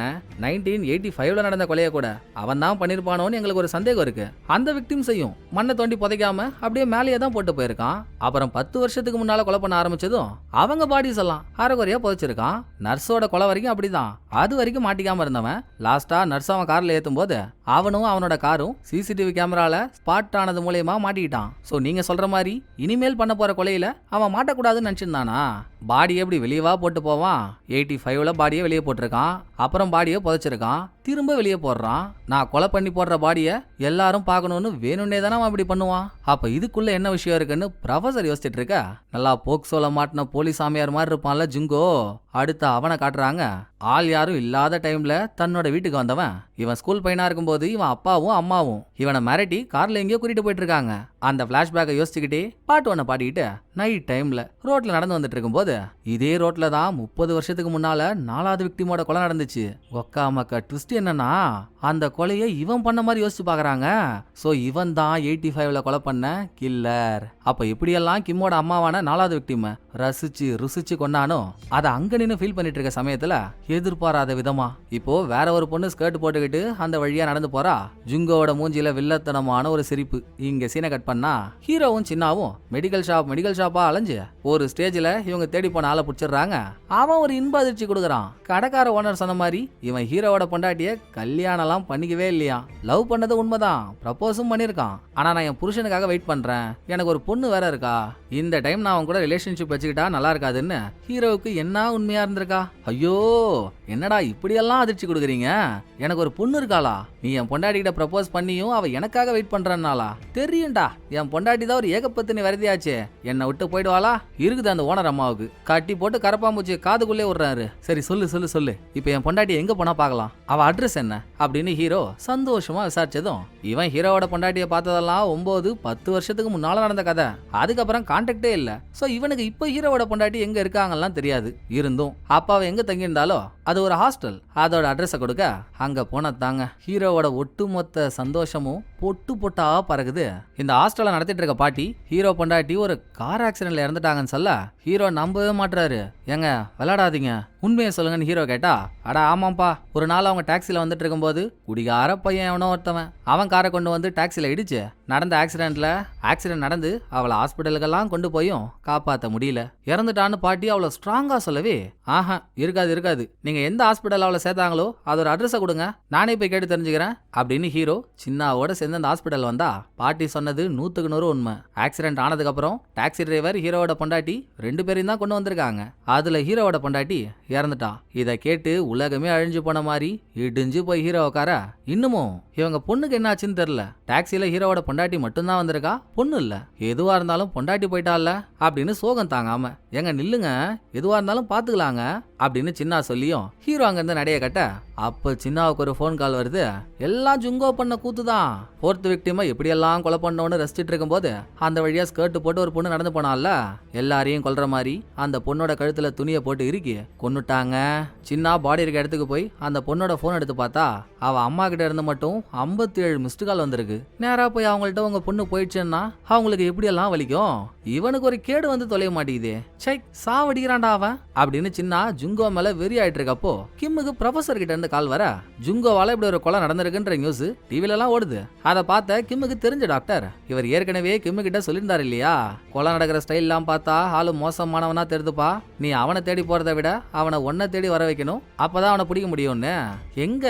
1985 நடந்த கொலையை கூட அவன் தான் பண்ணிருப்பானோன்னு எங்களுக்கு ஒரு சந்தேகம் இருக்கு. அந்த விக்டிம்ஸையும் மண்ணை தோண்டி புதைக்காம அப்படியே மேலேயே தான் போட்டு போயிருக்கான். அப்புறம் 10 வருஷத்துக்கு முன்னால கொலை பண்ண ஆரம்பிச்சதும் அவங்க பாடிஸ் எல்லாம் அரைகுறையா புதைச்சிருக்கான். நர்ஸோட கொலை வரைக்கும் அப்படிதான். அது வரைக்கும் மாட்டிக்காம இருந்தவன் லாஸ்டா நர்ஸ் அவன் கார்ல ஏத்தும் போது அவனும் அவனோட காரும் சிசிடிவி கேமரால ஸ்பாட் ஆனது மூலமா மாட்டிக்கிட்டான். சோ நீங்க சொல்ற மாதிரி இனிமேல் பண்ண போற கொலையில அவன் மாட்டக்கூடாதுன்னு நினைச்சிருந்தானா. பாடி எப்படி வெளியவா போட்டு போவான். 85ல பாடியை வெளியே போட்டிருக்கான், அப்புறம் பாடியை புதைச்சிருக்கான், திரும்ப வெளியே போடுறான். நான் கொலை பண்ணி போடுற பாடியை எல்லாரும் பார்க்கணும்னு வேணும்னே தானே அவன் அப்படி பண்ணுவான். அப்ப இதுக்குள்ள என்ன விஷயம் இருக்குன்னு ப்ரொஃபசர் யோசிச்சுட்டு இருக்க, நல்லா போக்சோல மாட்டின போலீஸ் சாமியார் மாதிரி இருப்பான்ல ஜுங்கோ, அடுத்து அவனை காட்டுறாங்க. ஆள் யாரும் இல்லாத டைம்ல தன்னோட வீட்டுக்கு வந்தவன். இவன் ஸ்கூல் பையனா இருக்கும்போது இவன் அப்பாவும் அம்மாவும் இவனை மிரட்டி கார்ல எங்கேயோ கூட்டிட்டு போயிட்டு இருக்காங்க. அந்த பிளாஷ்பேக்கை யோசிச்சுக்கிட்டே பாட்டு ஒன்ன பாடிக்கிட்டு நைட் டைம்ல ரோட்ல நடந்து வந்துட்டு இருக்கும்போது, இதே ரோட்ல தான் 30 வருஷத்துக்கு முன்னால 4வது விக்டிமோட கொலை நடந்துச்சு. ஒக்கா மக்கா ட்விஸ்ட் என்னன்னா, அந்த கொலையை இவன் பண்ண மாதிரி யோசிச்சு பாக்குறாங்க. சோ இவன் தான் 85ல கொலை பண்ண கில்லர். அப்ப இப்படியெல்லாம் கிம்மோட அம்மாவான 4வது விக்டிம் ரசிச்சு ருசிச்சு கொண்டானோ அதை அங்க நின்னு ஃபீல் பண்ணிட்டு இருக்க சமயத்துல எதிர்பாராத விதமா இப்போ வேற ஒரு பொண்ணு ஸ்கர்ட் போட்டுக்கிட்டு அந்த வழியா நடந்து போறா. ஜுங்கோவோட மூஞ்சில வில்லத்தனமான ஒரு சிரிப்பு. இங்க சீனை கட் பண்ணா ஹீரோவும் சின்னாவும் மெடிக்கல் ஷாப்பா அலைஞ்சு ஒரு ஸ்டேஜ்ல இவங்க தேடி போன ஆளை பிடிச்சிடுறாங்க. அவன் ஒரு இன்ப அதிர்ச்சி கொடுக்குறான். கடைக்கார ஓனர் சொன்ன மாதிரி இவன் ஹீரோவோட பொண்டாட்டிய கல்யாணம் எல்லாம் பண்ணிக்கவே இல்லையா. லவ் பண்ணது உண்மைதான், ப்ரப்போஸும் பண்ணிருக்கான். ஆனா நான் என் புருஷனுக்காக வெயிட் பண்றேன், எனக்கு ஒரு பொண்ணு வேற இருக்கா, இந்த டைம் நான் அவன் கூட ரிலேஷன்ஷிப் வச்சுக்க அடிச்சுக்கிட்டா நல்லா இருக்காதுன்னு ஹீரோவுக்கு என்ன உண்மையா இருந்திருக்கா. ஐயோ என்னடா இப்படியெல்லாம் அதிர்ச்சி கொடுக்குறீங்க, எனக்கு ஒரு பொண்ணு இருக்காளா, நீ என் பொண்டாட்டி கிட்ட ப்ரப்போஸ் பண்ணியும் அவ எனக்காக வெயிட் பண்றனாலா, தெரியும்டா என் பொண்டாட்டி தான் ஒரு ஏகப்பத்தினி வரதியாச்சே, என்னை விட்டு போயிடுவாளா, இருக்குது அந்த ஓனர் அம்மாவுக்கு, கட்டி போட்டு கரப்பாம்பூச்சி காதுக்குள்ளே விடுறாரு. சரி சொல்லு சொல்லு சொல்லு, இப்போ என் பொண்டாட்டி எங்க போனா பார்க்கலாம், அவ அட்ரஸ் என்ன அப்படின்னு ஹீரோ சந்தோஷமா விசாரிச்சதும் இவன் ஹீரோவோட பொண்டாட்டியை பார்த்ததெல்லாம் 9-10 வருஷத்துக்கு முன்னால நடந்த கதை, அதுக்கப்புறம் கான்டாக்டே இல்ல. சோ இவனுக்கு இப்போ ஹீரோவோட பொண்டாட்டி எங்க இருக்காங்கலாம் தெரியாது. இருந்தும் அப்பாவை எங்க தங்கியிருந்தாலோ அது ஒரு ஹாஸ்டல், அதோட அட்ரஸை கொடுக்க அங்க போனதாங்க ஹீரோவோட ஒட்டுமொத்த சந்தோஷமும் பொட்டு பொட்டா பறகுது. இந்த ஹாஸ்டலை நடத்திட்டு இருக்க பாட்டி ஹீரோ பொண்டாட்டி ஒரு கார் ஆக்சிடென்ட்ல இறந்துட்டாங்கன்னு சொல்ல ஹீரோ நம்பவே மாட்டாரு. ஏங்க விளையாடாதீங்க, உண்மையை சொல்லுங்கன்னு ஹீரோ கேட்டா, அடா ஆமாப்பா, ஒரு நாள் அவங்க டாக்ஸில வந்துட்டு இருக்கும்போது குடிகார பையன் எவனோ ஒருத்தவன் அவன் காரை கொண்டு வந்து டாக்ஸில இடிச்சு நடந்த ஆக்சிடென்ட் நடந்து அவளை ஹாஸ்பிட்டலுக்கெல்லாம் கொண்டு போயும் காப்பாற்ற முடியல, இறந்துட்டான்னு பாட்டி அவளை ஸ்ட்ராங்கா சொல்லவே, ஆஹா இருக்காது, நீங்க எந்த ஹாஸ்பிட்டல் அவளை சேர்த்தாங்களோ அதோட அட்ரஸை கொடுங்க, நானே போய் கேட்டு தெரிஞ்சுக்கிறேன் அப்படின்னு ஹீரோ சின்னாவோட சேர்ந்து அந்த ஹாஸ்பிட்டல் வந்தா பாட்டி சொன்னது 100க்கு 100 உண்மை. ஆக்சிடென்ட் ஆனதுக்கு அப்புறம் டாக்ஸி டிரைவர் ஹீரோவோட பொண்டாட்டி 2 பேரையும் தான் கொண்டு வந்திருக்காங்க. அதுல ஹீரோவோட பொண்டாட்டி இறந்துட்டான். இதை கேட்டு உலகமே அழிஞ்சு போன மாதிரி இடிஞ்சு போய் ஹீரோ உட்கார, இன்னமும் இவங்க பொண்ணுக்கு என்ன ஆச்சுன்னு தெரியல, டாக்ஸில ஹீரோவோட பொண்டாட்டி மட்டும்தான் வந்திருக்கா, பொண்ணு இல்ல, எதுவா இருந்தாலும் பொண்டாட்டி போயிட்டால அப்படின்னு சோகம் தாங்காம, எங்க நில்லுங்க எதுவா இருந்தாலும் பாத்துக்கலாங்க அப்படின்னு சின்னா சொல்லியும் ஹீரோ அங்க இருந்து நடைய கட்ட, அப்ப சின்னாவுக்கு ஒரு போன் கால் வருது. எல்லாம் ஜுங்கோ பண்ண கூத்துதான், 4th விக்டிமை எப்படியெல்லாம் கொலை பண்ணோன்னு ரசிச்சிட்டு இருக்கும் போது அந்த வழியா ஸ்கர்ட் போட்டு ஒரு பொண்ணு நடந்து போனால, எல்லாரையும் கொல்ற மாதிரி அந்த பொண்ணோட கழுத்துல துணியை போட்டு இறுக்கி கொன்னுட்டாங்க. சின்னா பாடி இருக்க இடத்துக்கு போய் அந்த பொண்ணோட போன் எடுத்து பார்த்தா அவ அம்மா கிட்ட இருந்து மட்டும் 57 மிஸ்டு கால் வந்திருக்கு. நேரா போய் அவங்கள்ட்ட உங்க பொண்ணு போயிடுச்சுன்னா அவங்களுக்கு எப்படியெல்லாம் வலிக்கும், இவனுக்கு ஒரு கேடு வந்து தொலைய மாட்டேங்குதே, சை சாவடிக்கிறான்டா அவன் அப்படின்னு சின்னா ஜுங்கோ மேல வெறி ஆயிட்டு இருக்கப்போ கிம்முக்கு ப்ரொஃபசர் கிட்ட இருந்து கால் வர, ஜுங்கோவால இப்படி ஒரு கொலை நடந்திருக்குன்ற நியூஸ் டிவில எல்லாம் ஓடுது. அதை பார்த்த கிம்முக்கு தெரிஞ்ச டாக்டர் இவர் ஏற்கனவே கிம்மு கிட்ட சொல்லியிருந்தாரு இல்லையா, கொலை நடக்கிற ஸ்டைல் எல்லாம் பார்த்தா ஆளு மோசமானவனா தெரிதுப்பா, நீ அவனை தேடி போறதை விட அவனை ஒன்ன தேடி வர வைக்கணும், அப்பதான் அவனை பிடிக்க முடியும்னு. எங்க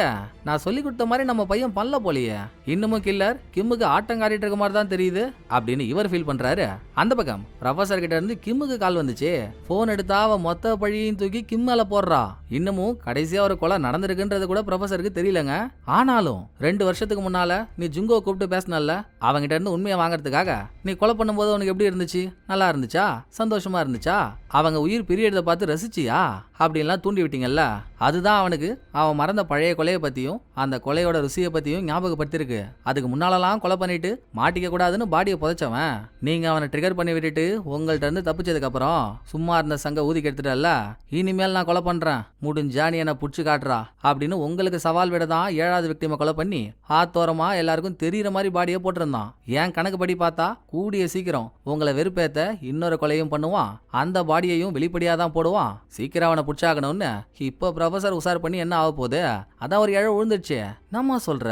நான் சொல்லி கொடுத்த மாதிரி நம்ம பையன் பண்ணல போலியே, இன்னமும் கில்லர் கிம்முக்கு ஆட்டம் காட்டிட்டு இருக்க மாதிரி தான் தெரியுது அப்படின்னு இவர் ஃபீல் பண்றாரு. அந்த பக்கம் ப்ரொஃபசர் கிட்ட இருந்து கிம்முக்கு கால் வந்துச்சு. போன் எடுத்தா அவ மொத்த பழியையும் தூக்கி கிம் மேல போடுறா. இன்னமும் கடைசியா ஒரு கொலை நடந்திருக்குன்றது கூட ப்ரொஃபசருக்கு தெரியலங்க. ஆனாலும் 2 வருஷத்துக்கு முன்னால நீ ஜுங்கோ கூப்பிட்டு பேசினல்ல, அவங்கிட்ட இருந்து உண்மையை வாங்கறதுக்காக நீ கொலை பண்ணும்போது உனக்கு எப்படி இருந்துச்சு, நல்லா இருந்துச்சா, சந்தோஷமா இருந்துச்சா, அவங்க உயிர் பிரியறத பார்த்து ரசிச்சியா அப்படின்லாம் தூண்டி விட்டீங்கல்ல, அதுதான் அவனுக்கு அவன் மறந்த பழைய கொலையை பத்தியும் அந்த கொலையோட ருசியை பத்தியும் ஞாபகப்படுத்திருக்கு. அதுக்கு முன்னாலலாம் கொலை பண்ணிட்டு மாட்டிக்க கூடாதுன்னு பாடியை புதைச்சவன், நீங்க அவனை ட்ரிகர் பண்ணி விட்டுட்டு உங்கள்ட்ட இருந்து தப்பிச்சதுக்கு அப்புறம் சும்மா இருந்த சங்க ஊதி கெடுத்துட்டல்ல, இனிமேல் நான் கொலை பண்றேன், முடிஞ்சா நீ என்ன புடிச்சு காட்டுறா அப்படின்னு உங்களுக்கு சவால் விட தான் 7வது விக்டிமை கொலை பண்ணி ஆத்தோரமா எல்லாருக்கும் தெரியற மாதிரி பாடியை போட்டிருந்தான். ஏன் கணக்கு படி பார்த்தா கூடிய சீக்கிரம் உங்களை வெறுப்பேத்த இன்னொரு கொலையும் பண்ணுவான், அந்த பாடியையும் வெளிப்படையாதான் போடுவான். சீக்கிரம் அவனை புடிச்சாகணும்னு இப்போ ப்ரொஃபசர் உசார் பண்ணி என்ன ஆக போகுது, அதான் ஒரு இழ விழுந்துருச்சு. நம்ம சொல்ற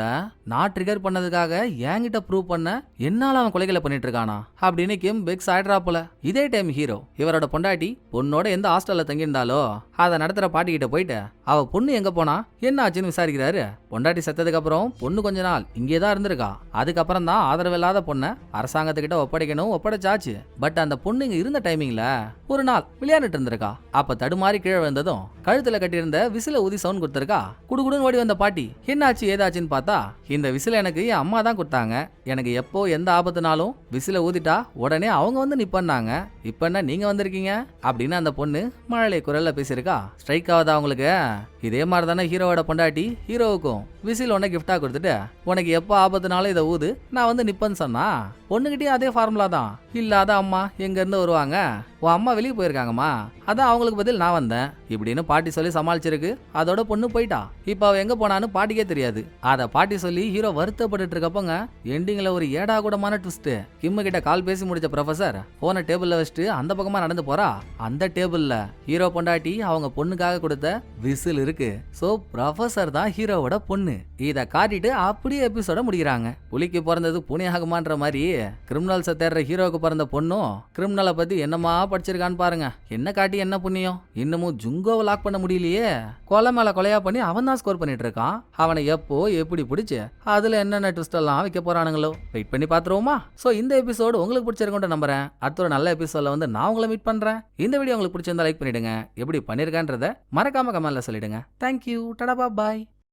நான் ட்ரிகர் பண்ணதுக்காக என்கிட்ட ப்ரூவ் பண்ண என்னால அவன் கொலைகளை பண்ணிட்டு இருக்கானா அப்படின்னு கிம் பெக்ஸ் ஆயிடுறா போல. இதே டைம் ஹீரோ இவரோட பொண்டாட்டி பொண்ணோட எந்த ஹாஸ்டல்ல தங்கியிருந்தாலோ அதை நடத்துற பாட்டி கிட்ட போயிட்டு அவ பொண்ணு எங்க போனா என்ன ஆச்சுன்னு விசாரிக்கிறாரு. பொண்டாட்டி செத்ததுக்கு அப்புறம் பொண்ணு கொஞ்ச நாள் இங்கேதான் இருந்திருக்கா, அதுக்கப்புறம் தான் ஆதரவு இல்லாத பொண்ணை அரசாங்கத்துக்கிட்ட ஒப்படைக்கணும், ஒப்படைச்சாச்சு. பட் அந்த பொண்ணு இங்க இருந்த டைமிங்ல ஒரு நாள் விளையாண்டுட்டு இருந்திருக்கா. அப்ப தடுமாறி கீழே விழுந்ததும் கழுத்துல கட்டியிருந்த விசில ஊதி சவுண்ட் கொடுத்திருக்கா. குடுகுடுன்னு ஓடி வந்த பாட்டி என்னாச்சு ஏதாச்சுன்னு பார்த்தா, இந்த விசில எனக்கு என் அம்மா தான் கொடுத்தாங்க, எனக்கு எப்போ எந்த ஆபத்துனாலும் விசில ஊதிட்டா உடனே அவங்க வந்து நிப்பண்ணாங்க, இப்ப என்ன நீங்க வந்திருக்கீங்க அப்படின்னு அந்த பொண்ணு மழலை குரல்ல பேசியிருக்கா. ஸ்ட்ரைக் ஆகுதா உங்களுக்கு? இதே மாதிரி தானே ஹீரோவோட பொண்டாட்டி ஹீரோவுக்கும் விசில் ஒன்ன கிஃப்டா கொடுத்துட்டு உனக்கு எப்போ ஆபத்துனாலும் இதை ஊது நான் வந்து நிப்பன்னு சொன்னா, பொண்ணுகிட்டயும் அதே ஃபார்முலா தான். இல்லாத அம்மா எங்க இருந்து வருவாங்க, உன் அம்மா வெளியே போயிருக்காங்கம்மா, அதான் அவங்களுக்கு பதில் நான் வந்தேன் இப்படின்னு பாட்டி சொல்லி சமாளிச்சிருக்கு. அதோட பொண்ணு போயிட்டா. இப்ப அவ எங்க போனான்னு பாட்டிக்கே தெரியாது. அத பாட்டி சொல்லி ஹீரோ வருத்தப்பட்டு இருக்கப்பங்க எண்டிங்ல ஒரு ஏடா கூடமான ட்விஸ்ட். கிம்மு கிட்ட கால் பேசி முடிச்ச ப்ரொஃபசர் போனை டேபிள்ல வச்சுட்டு அந்த பக்கமா நடந்து போறா. அந்த டேபிள்ல ஹீரோ பொண்டாட்டி அவங்க பொண்ணுக்காக கொடுத்த விசில் இருக்கு. இருக்கு. சோ ப்ரொஃபசர் தான் ஹீரோவோட பொண்ணு. இத காட்டிட்டு அப்படியே எபிசோட முடிக்கிறாங்க. புலிக்கு பிறந்தது பூனை ஆகுமான்ற மாதிரி கிரிமினல்ஸை தேடுற ஹீரோவுக்கு பிறந்த பொண்ணும் கிரிமினலை பத்தி என்னமா படிச்சிருக்கான்னு பாருங்க. என்ன காட்டி என்ன புண்ணியம், இன்னமும் ஜுங்கோவை லாக் பண்ண முடியலையே. கொலை மேல கொலையா பண்ணி அவன் தான் ஸ்கோர் பண்ணிட்டு இருக்கான். அவனை எப்போ எப்படி பிடிச்சு அதுல என்னென்ன ட்விஸ்ட் எல்லாம் வைக்க போறானுங்களோ வெயிட் பண்ணி பாத்துருவோமா. சோ இந்த எபிசோடு உங்களுக்கு பிடிச்சிருக்கும் நம்புறேன். அடுத்த ஒரு நல்ல எபிசோட்ல வந்து நான் உங்களை மீட் பண்றேன். இந்த வீடியோ உங்களுக்கு பிடிச்சிருந்தா லைக் பண்ணிடுங்க. எப்படி பண்ணிருக்கன்றத மறக்காம கமெண்ட்ல சொல்லிடுங்க. தேங்க்யூ, டடா, பாய்.